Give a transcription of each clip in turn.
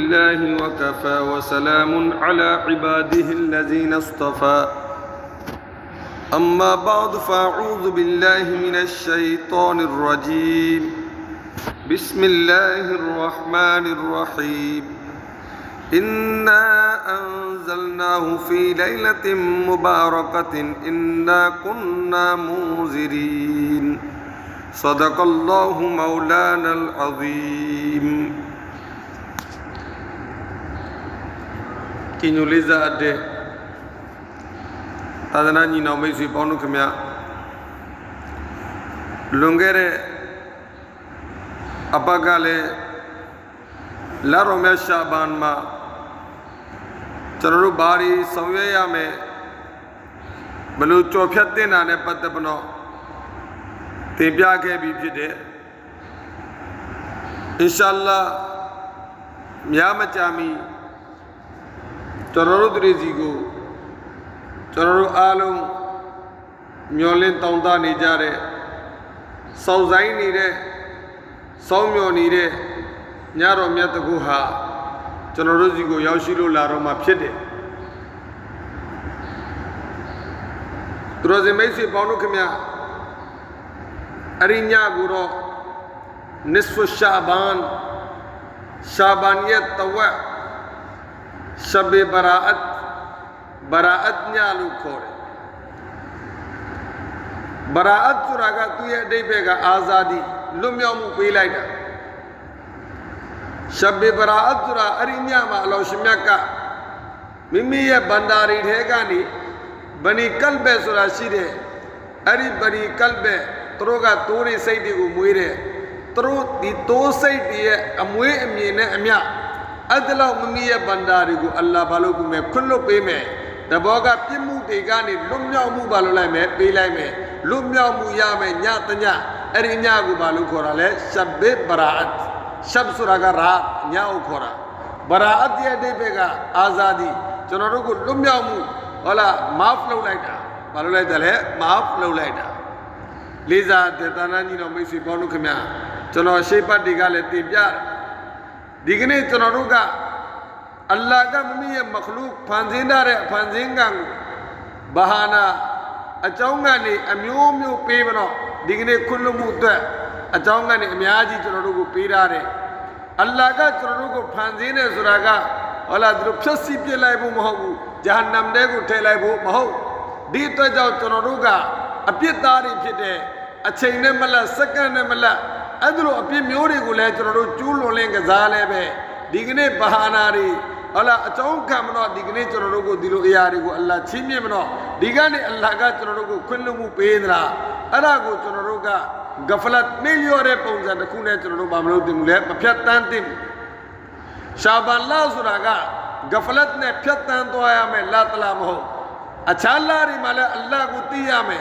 بالله وكفى وسلام على عباده الذين اصطفى أما بعد فأعوذ بالله من الشيطان الرجيم بسم الله الرحمن الرحيم إنا أنزلناه في ليلة مباركة إنا كنا منذرين صدق الله مولانا العظيم Kinyo leza ade tadana ni na mai sui ponu khmya lungere apagale laro me shaban ma chanaru bari samyaya me balu chophyat tin na ne patat pano tin pya khe bi phit de inshallah mya ma cha mi Chanaru Drezi ko Chanaru Alum Myolin Taunda ni jare Sauzai ni re Saumyo ni re Nyaro Myataku ha Chanaru Drezi ko Yaushiro Laro ma phide Drozi Maisi Paunu Khmya Arinya Guro Nisfu Shaban Shabaniyat Tawa Shabbe Baraat nyalu khore Baraat suraga tuye deibega azadi lumyamu pilaida Shabbe Baraat sura arinya ma alaushmyaka mimiye bandari thegani bani kalbe sura shide ari bani kalbe troga tori saidi ko muire tro di to saidi ye amwe amine amya Adla Mumia Bandari go Allah Balogu me Kullo Peme, the Boga Pimu de Gani, Lumia Mubalame, Pilame, Lumia Muyame, Nyatanya, Erinya Gubalukorale, Shabbe Baraat, Shabsuraga, Nyaukora, Baraat de Bega, Azadi, Jonarugu, Lumia Mu, Ola, Maflo Laita, Balula Dale, Maflo Laita. Liza, the Tananino Missy Bonukamia, Jono Shepa de Gale Tibia. Digni Tonaruga Allah ka mumiyya makhluk fanzindare fanzingang bahana achaunga ni amyomyo pebano digni kullu mutwa achaunga ni amyaji tonarugu pirare Allah ka tonarugu fanzine suraga wala drupsasi pelai bu mahu jahannam de ko thelai bu mahu di to jaw tonaruga apyatari phite achaine mala sakane mala Adlo api myori ko le choro chulo lenge zale be digne bahanari ala achong kamno digne choro ko dilo yari ko Allah chimye mno digane Allah ga choro ko kullu mu pedra ala ko choro ga gaflat milyore paunja de kune choro bamlo dimule maphyat tan tim shaban la suraga gaflat ne phyat tan to aya me la tala mo acha Allah ri male Allah ko tiya me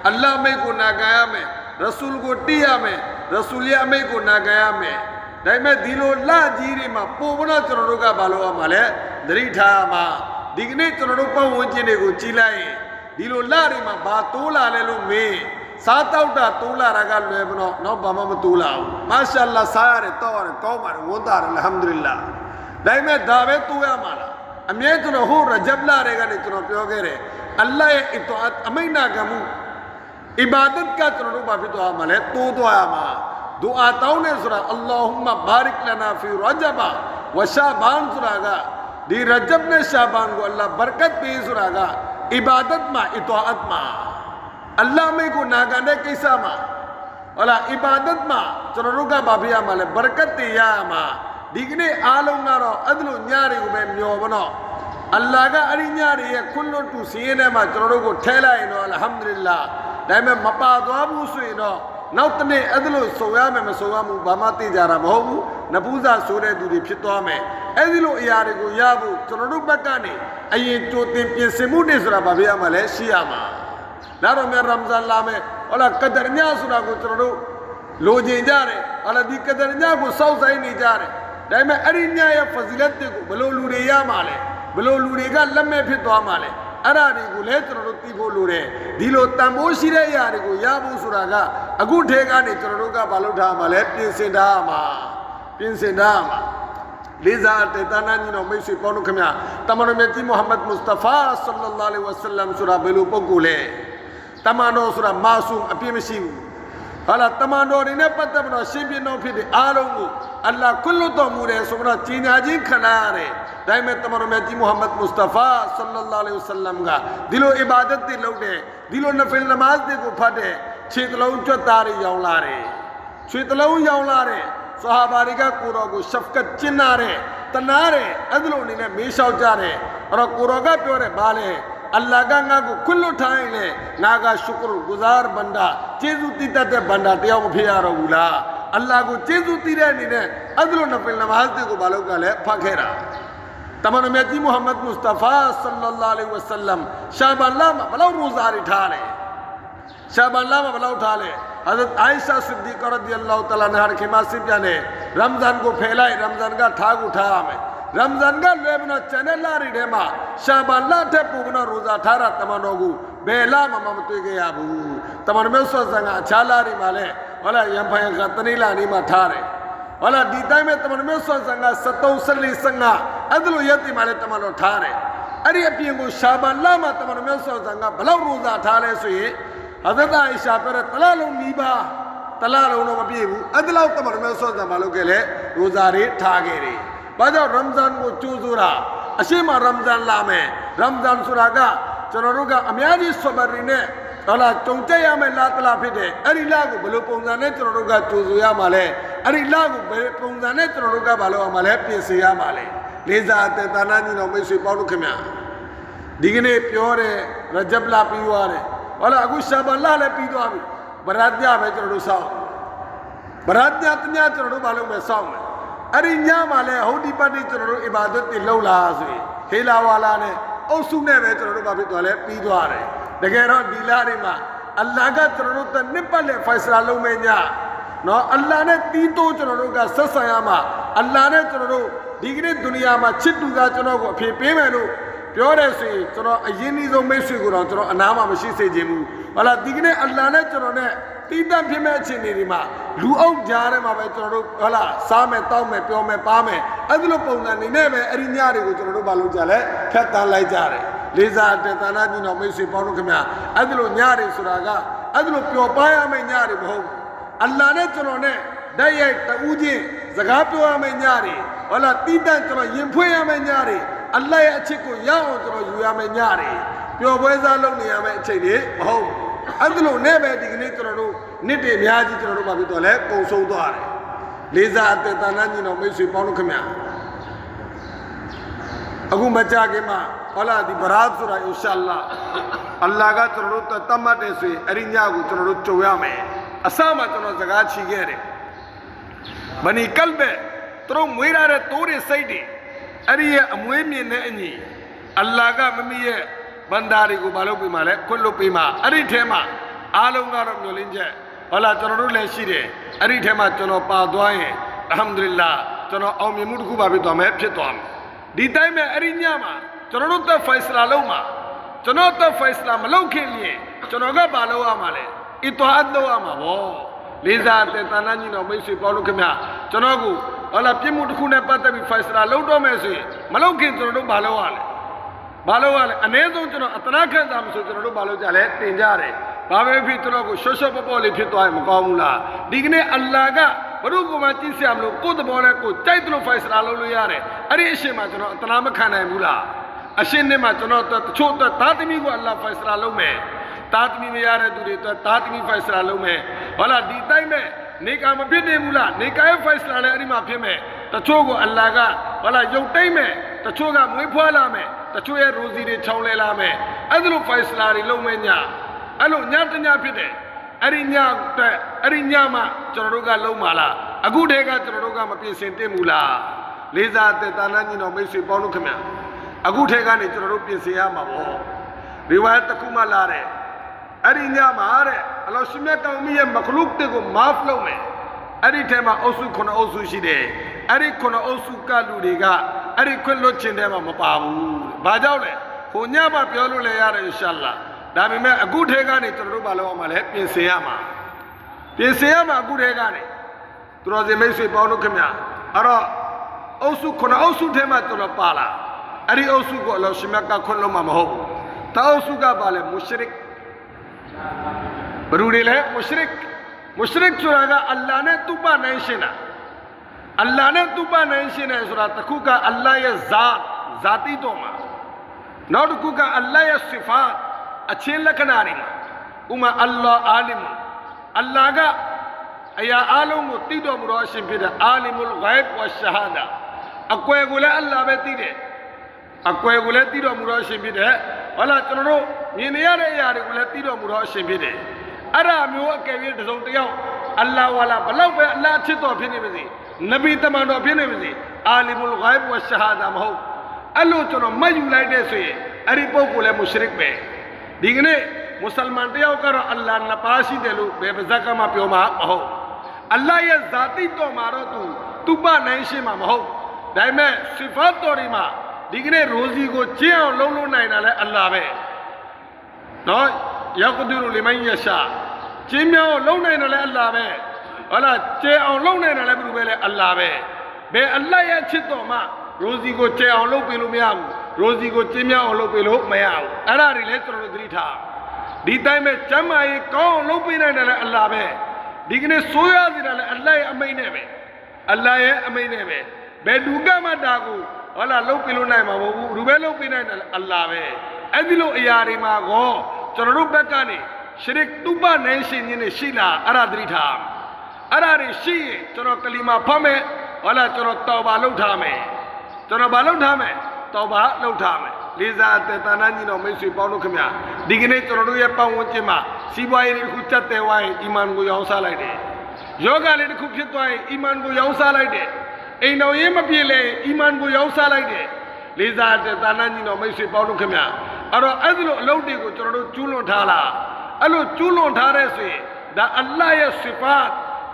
Allah me ko na gaya me Rasul ko tiya me Rasulia me ko na gaya me dai me dilo la jiri ma pobona choro ka balo male dari tha ma digne choro pa wonjin ne ko chi lai dilo la ri ma ba tola le lu me sa taw ta tola ra ka lwe bno no ba ma ma tola mashallah sa re to re kaw ma won ta alhamdulillah dai me da be tu ya ma la amye choro ho rajab la re ka ne choro pyo ge re Allah ye itaat amaina ga mu Ibadat ka choro ba phi to amale to to ama dua taune sura Allahumma barik lana fi rajaba wa shaban sura ga di rajab ne shaban ko Allah barakat de sura ga ibadat ma itaat ma Allah me ko naga ne kaisa ma wala ibadat ma choro ga ba phi amale barakat de ya ma digne along ngaro adlu nyari ko me myo bano Allah ga ari nyari ye kullu tu sine ma choro ko thela ino alhamdulillah Dame mapa doabu suino nautne adlo soya me soyamu bamati jara mahu napuza sure duri phito me adlo iyare ko yabu chonoru bakane ayin chotin pinsimu ne sura babya male shiyama laro me ramzan la me ola qadar nya sura ko chonoru lojin jare ola di qadar nya ko sausai ni jare dame ari nya ya fazilat ko balo lure ya male balo lure ga lamme phito male Arari ko le choro ti ko lure dilo tambo shire yari ko yabu suraga agu thega ne choro ka balu tha ma le pinsin da ma လေးစားတဲ့တာနာညီတော်မိတ်ဆွေပေါင်းတို့ခင်ဗျာတမန်တော်မြတ်ကြီးမုဟမ္မဒ်မုစတဖာဆလ္လာလာဟ်အလိုင်းဝါဆလမ်ဆိုတာဘယ်လိုပုဂ္ဂိုလ်လဲတမန်တော်ဆိုတာမာဆူမ်အပြည့်မရှိဘူးဟာလားတမန်တော်တွေနဲ့ပတ်သက်ပြီးတော့ရှင်းပြတော့ဖြစ်တဲ့အားလုံးကိုအလ္လာဟ်ခွင့်လွှတ်တော်မူတယ်ဆိုတော့ကြီးညာခြင်းခံရတယ်ဒါပေမဲ့တမန်တော်မြတ်ကြီးမုဟမ္မဒ်မုစတဖာဆလ္လာလာဟ်အလိုင်းဝါဆလမ်ကဒီလိုအီဘာဒတ်တွေလုပ်တယ်ဒီလိုနဖီလ်နမာဇ်တွေကိုဖတ်တဲ့ခြေတလုံးကြွတ်သားတွေရောင်းလာတယ်ခြေတလုံးရောင်းလာတယ်ဆဟာဘာတွေကကိုတော်ကိုရှဖ်ကတ်ကျင်းနာတယ်တနာတယ်အဲ့ဒီလိုအနေနဲ့မေးလျှောက်ကြတယ်အဲ့တော့ကိုတော်ကပြောတယ်ဘာလဲအလ္လာဟ်ကငါ့ကိုခွင့်လွှတ်ထားရင်လေငါကရှုကရ်ဂူဇာဘန္ဒါကျေးဇူးတည်တတ်တဲ့ဘန္ဒါတယောက်မဖြစ်ရတော့ဘူးလားအလ္လာဟ်ကိုကျေးဇူးတည်တဲ့အနေနဲ့အဲ့ဒီလိုနဖီလ်နမာဇ်တွေကိုဘာလို့ကလဲဖတ်ခဲ့တာတမန်တော်မြတ်ကြီးမုဟမ္မဒ်မုစတဖာဆလ္လာလာဟ်အလိုင်းဝါဆလမ်ရှာဘန်လမှာဘလောက်ရိုဇာတွေထားတယ်ရှာဘန်လမှာဘလောက်ထားလဲहज़रत आयशा सिद्दीक़ा रज़ियल्लाहु तआला अन्हा के मासिब जाने रमजान को फैलाए रमजान का ठाक उठा में रमजान का लेबना चैनल लारी डेमा शाबान ला ठे पुगना रोजा ठारा तमनोगु बेला ममतु के याबू तमन में सो संगा अच्छा लारी माले वाला यम भय गतनी लानी मा ठारे वाला दीता में तमन में सो संगा सतौसली संगा अदलु यति माले तमनो ठारे अरे अपियंगु शाबान ला मा तमन में सो संगा भला रोजा ठाले सोई हज़रत आयशा पर तलालो नीबा तलालो नो मबीबू अदलाव तमर में सो जमालो के ले रोजारे ठागे रे बाजो रमजान को चूजुरा अशीमा रमजान ला में रमजान सुरागा चनरुगा अम्याजी सबरी ने अला चोंचे या में लातला फिटे अरी लागू बलो पोंजाने चनरुगा चूजुया माले अरी लागू पोंजाने चनरुगा बालो माले पेसिया माले लेजा ते तानाजी नो में से पाउनु खम्या दिगने प्योरे रजब ला पीवारे वाला अगु शाबान ला ले पी दो अभी बरातिया में चढ़ो साओ बरातिया तन्या चढ़ो बालों में साओ में अरे न्या माले होडी पाटी चढ़ो इबादत ती लौला से हेला वाला ने ओ सुने में चढ़ो बाबी तो ले पी दो आ रहे दगेरो दिलारी मा अल्लाह का चढ़ो तो निपले फैसला लो में न्या नो अल्लाह ने तीतो चढ़ो का ससाया मा अल्लाह ने चढ़ो डिग्री दुनिया मा चिट्टू का चढ़ो को फिर पे में लो प्योरे से चलो ये नहीं जो मैं स्वीकार करूँ चलो अनामा मशीन से जेमू वाला दिखने अल्लाह ने चलो ने तीन भी मैं अच्छी नहीं रिमा लूआउ जा रहे माँ भाई चलो वाला सा में ताऊ में प्यो में पा में अदलो पौना नहीं ने में अरिन्यारी को चलो बालू चले क्या तान लाई जा रहे लेज़ा आते ताना जी ना मैं स्वीकार करूँ कि मैं अदलो न्यारी सुरागा अदलो प्यो पाया में न्यारी बहु अल्लाह ने चलो ने दाये तऊजे जगह प्यो में न्यारी वाला तीन चलो ये भुया में न्यारी अल्लाह ये अच्छे को या हो तो युवा में न्यारे प्यो वैसा लोग नहीं हमें अच्छे नहीं हो अदलो ने बैठी कि नहीं चलो निटे म्याजी चलो बाबी तो ले कौशल तो आ रहे लेज़ा आते ताना जी ना मैं स्वीकार करूँ कि मैं अगुम बच्चा के माँ वाला दी बरात सुरा इंशाअल्लाह अल्लाह का चलो तो तमाटे से अरिन्या को चलो चौया में असामा चलो जगह छीगे रे बनी कल बे तो मुइरा रे तोरे सैडी अरे ये अमुए में नहीं अल्लाह का मम्मी ये बंदारी को बालों पे मारे कुल्लू पे माँ अरे ठेमा आलूंगा रम जो लिंजे वाला चलो ले शिरे अरे ठेमा चलो पा दुआएं अल्हम्दुलिल्लाह चलो अम्मी मुड़ को बाबी तो हमें फिर तो हम दीताई में अरे न्यामा चलो तो फैसला लो माँ चलो तो फैसला मलो के लिए चलो का बालों आमाले इतोहाद लो आमा वो लेज़ा ते ताना जी ना मैं सिर्फ बालों के म्या चलो को वाला पिमुट खुने पता भी फैसला लौटो में से मलो के चलो बालो वाले अनेकों चलो अतना के दाम से चलो बालो चले तीन जा रहे बाबे भी चलो को शोशो पपोली फिर तो है मुकाबला दिखने अल्लाह का बड़ों को माची से हम लोग खुद बोले को चाहे तो फैसला लो यार अरे इसे माँ चलो अतना में खाना है बुला अशे ने माँ चलो तो छोटा तातमी को अल्लाह फैसला लो में तातमी में यार है दूरी तो तातमी फैसला लो में वाला दीताई में नेका में भी नहीं मुला नेका है फैसला ले अरी माफी में तचोगो अल्लाह का वाला योटाई में तचोगा मुइफवाला में तचोए रोजी रे छौले ला में अदलो फैसला रे लो में न्या अलो न्या तन्या फिदे अरी न्या मा चरोगा लो माला अगुडेगा चरोगा मपी सेंटे मुला लेज़ा ते ताना जी नो मैं से पाउनु खम्या अगुडेगा ने चरो पिसिया मा वो रिवायत तकुमा ला रे अरी न्या मा रे अल्लाह सुमे का उम्मी ये मखलूक ते को माफ लो में अरी ठेमा ओसु खोना ओसु शिदे अरी खोना ओसु का लूडेगा अरी खोल लो चिंदे मा मपाबू बाजाओ ले होन्या मा प्योलो ले यार इंशाअल्लाह दामी में अगुडेगा ने चरो बालो माले पिसिया मा अगुडेगा ने तुरोजे में से पाउनु खम्या अरो အုပ်စုခုနအုပ်စုထဲမှာကျွန်တော်ပါလာအဲ့ဒီအုပ်စုကိုအလ္လာဟ်ရှင်မြတ်ကခွင့်လွှတ်မှာမဟုတ်ဘူးတအုပ်စုကပါလေမုရှရစ်ဘယ်သူတွေလဲမုရှရစ်ဆိုတာကအလ္လာဟ်နဲ့သူ့ပနိုင်ရှင်တာအလ္လာဟ်နဲ့သူ့ပနိုင်ရှင်တယ်ဆိုတာတစ်ခုကအလ္လာဟ်ရဲ့ဇာတိတော်မှာနောက်တစ်ခုကအလ္လာဟ်ရဲ့ဆီဖတ်အချင်းလက္ခဏာတွေမှာဥမာအလ္လာဟ်အာလင်အလ္လာဟ်ကအရာအလုံးကိုသိတော်မူသောအရှင်ဖြစ်တဲ့အာလီမုလ်ဂိုင်ဘ်ဝါရှာဟာဒါအကွယ်ကိုလည်းအလ္လာဟ်ပဲသိတယ်အကွယ်ကိုလည်းသိတော်မူသောအရှင်ဖြစ်တဲ့ဟုတ်လားကျွန်တော်တို့မြင်နေရတဲ့အရာတွေကိုလည်းသိတော်မူသောအရှင်ဖြစ်တယ်အဲ့ဒါမျိုးအကယ်၍တစ်စုံတစ်ယောက်အလ္လာဟ်ဝါလာဘလောက်ပဲအလ္လာဟ်ချစ်တော်ဖြစ်နေပါစေနဗီတမန်တော်ဖြစ်နေပါစေအာလီမုလ်ဂိုင်ဘ်ဝါရှာဟာဒါမဟုတ်အဲ့လိုကျွန်တော်မှတ်ယူလိုက်တဲ့ဆိုရင်အဲ့ဒီပုဂ္ဂိုလ်လည်းမုရှရစ်ပဲဒီကနေ့မွတ်စလမန်တယောက်ကတော့အလ္လာဟ်နှစ်ပါးရှိတယ်လို့ဘယ်ပါဇက်ကမှပြောမှာမဟုတ်အလ္လာဟ်ရဲ့ဇာတိတော်မှာတော့သူပနိုင်ရှိမှာမဟုတ်ဒါပေမဲ့ဆီဖတ်တော်တွေမှာဒီကနေ့ရိုဇီကိုကျင်းအောင်လုံးနိုင်တာလဲအလ္လာဟ်ပဲနော်ယာကဒူရူလီမန်ယရှာကျင်းမြောင်းလုံးနိုင်တယ်လဲအလ္လာဟ်ပဲဟုတ်လားကျင်းအောင်လုံးနိုင်တယ်လဲဘယ်လိုပဲလဲအလ္လာဟ်ပဲဘယ်အလ္လာဟ်ရဲ့ချစ်တော်မှာရိုဇီကိုကျင်းအောင်လုပ်ပေးလို့မရဘူးရိုဇီကိုကျင်းမြောင်းအောင်လုပ်ပေးလို့မရဘူးအဲ့ဒါတွေလဲကျွန်တော်တို့သတိထားဒီတိုင်းပဲကျမ်းမာရေးကောင်းအောင်လုပ်ပေးနိုင်တယ်လဲအလ္လာဟ်ပဲဒီကနေ့ဆိုရစီတာလဲအလ္လာဟ်ရဲ့အမိန့်နဲ့ပဲအလ္လာဟ်ရဲ့အမိန့်နဲ့ပဲဘယ်သူကမှတာကိုဟုတ်လားလုပ်ပေးလို့နိုင်မှာမဟုတ်ဘူးလူပဲလုပ်ပေးနိုင်တယ်အလ္လာဟ်ပဲအဲ့ဒီလိုအရာတွေမှာကောကျွန်တော်တို့ဘက်ကနေရှရစ်တူပနိုင်ရှင်ခြင်းနဲ့ရှိလားအဲ့ဒါသတိထားအဲ့ဒါတွေရှိရင်ကျွန်တော်ကလီမာဖတ်မယ်ဟုတ်လားကျွန်တော်တောဘာလုပ်ထားမယ်ကျွန်တော်ဘာလုပ်ထားမယ်တောဘာလုပ်ထားမယ်လေးစားအသက်တာနာညီတော်မိတ်ဆွေပေါင်းတို့ခင်ဗျာဒီကနေ့ကျွန်တော်တို့ရဲ့ပတ်ဝန်းကျင်မှာစီးပွားရေးတစ်ခုတက်တယ်ဝိုင်းအီမန်ကိုရောင်းစားလိုက်တယ်ယောဂလေးတစ်ခုဖြစ်သွားရင်အီမန်ကိုရောင်းစားလိုက်တယ်အိမ်တော်ရေးမပြေလဲအီမန်ကိုရောင်းစားလိုက်တယ်လေးစားအသက်တာနာညီတော်မိတ်ဆွေပေါင်းတို့ခင်ဗျာအဲ့တော့အဲ့ဒီလိုအလုပ်တွေကိုကျွန်တော်တို့ကျူးလွန်ထားလားအဲ့လိုကျူးလွန်ထားတဲ့ဆိုရင်ဒါအလ္လာဟ်ရဲ့ဆီဖတ်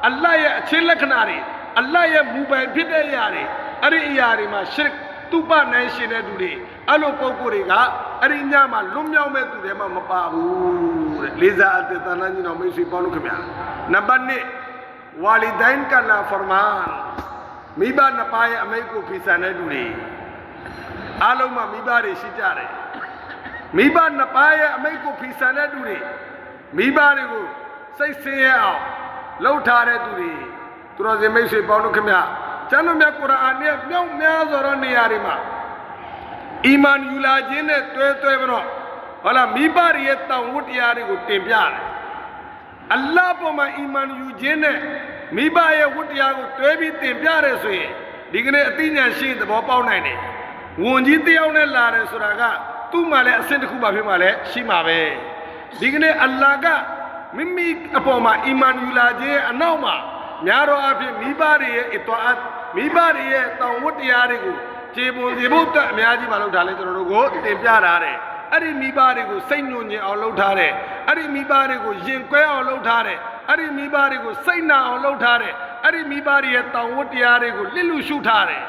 အလ္လာဟ်ရဲ့အခြေလက္ခဏာတွေအလ္လာဟ်ရဲ့မူပိုင်ဖြစ်တဲ့အရာတွေအဲ့ဒီအရာတွေမှာရှရစ်သူပနိုင်ရှင်တဲ့သူတွေအဲ့လိုပုံကိုယ်တွေကအဲ့ဒီညမှာလွတ်မြောက်မဲ့သူတွေမှမပါဘူးတဲ့လေးစားအသက်တာနာညီတော်မိတ်ဆွေပေါင်းတို့ခင်ဗျာနံပါတ်1ဝါလီဒိုင်ကနာဖာမန်မိဘနှစ်ပါးရဲ့အမိန့်ကိုဖီဆန်တဲ့သူတွေအားလုံးမှာမိဘတွေရှိကြတယ်မိဘနှစ်ပါးရဲ့အမိန့်ကိုဖီဆန်တဲ့သူတွေမိဘတွေကိုစိတ်ဆင်းရဲအောင်လှုပ်ထားတဲ့သူတွေသူတော်စင်မိတ်ဆွေပေါင်းတို့ခင်ဗျာကျမ်းတော်မြတ်ကုရ်အာန်ရဲ့မြောက်များစွာသောနေရာတွေမှာအီမန်ယူလာခြင်းနဲ့တွဲပြီးတော့ဟုတ်လားမိဘတွေရဲ့တောင်းဝတ်တရားတွေကိုတင်ပြတယ်အလ္လာဟ်ပေါ်မှာအီမန်ယူခြင်းနဲ့မိဘရဲ့ဝတ်တရားကိုတွဲပြီးတင်ပြတယ်ဆိုရင်ဒီကနေ့အသိဉာဏ်ရှိသဘောပေါက်နိုင်တယ်ဝန်ကြီးတယောက်နဲ့လာတယ်ဆိုတာကသူ့မှာလည်းအဆင့်တစ်ခုမှဖြစ်မှာလည်းရှိမှာပဲဒီကနေ့အလ္လာဟ်ကမိမိအပေါ်မှာအီမန်ယူလာခြင်းအနောက်မှာများသောအားဖြင့်မိဘတွေရဲ့အတွားမိဘတွေရဲ့တောင်းဝတ်တရားတွေကိုခြေပွန်စီဖို့တက်အများကြီးမလုပ်တာလဲကျွန်တော်တို့ကိုတင်ပြထားတယ်အဲ့ဒီမိဘတွေကိုစိတ်ညှို့ညင်အောင်လုပ်ထားတယ်အဲ့ဒီမိဘတွေကိုယင်ကွဲအောင်လုပ်ထားတယ်အဲ့ဒီမိဘတွေကိုစိတ်နာအောင်လုပ်ထားတယ်အဲ့ဒီမိဘတွေရဲ့တောင်းဝတ်တရားတွေကိုလစ်လူရှုထားတယ်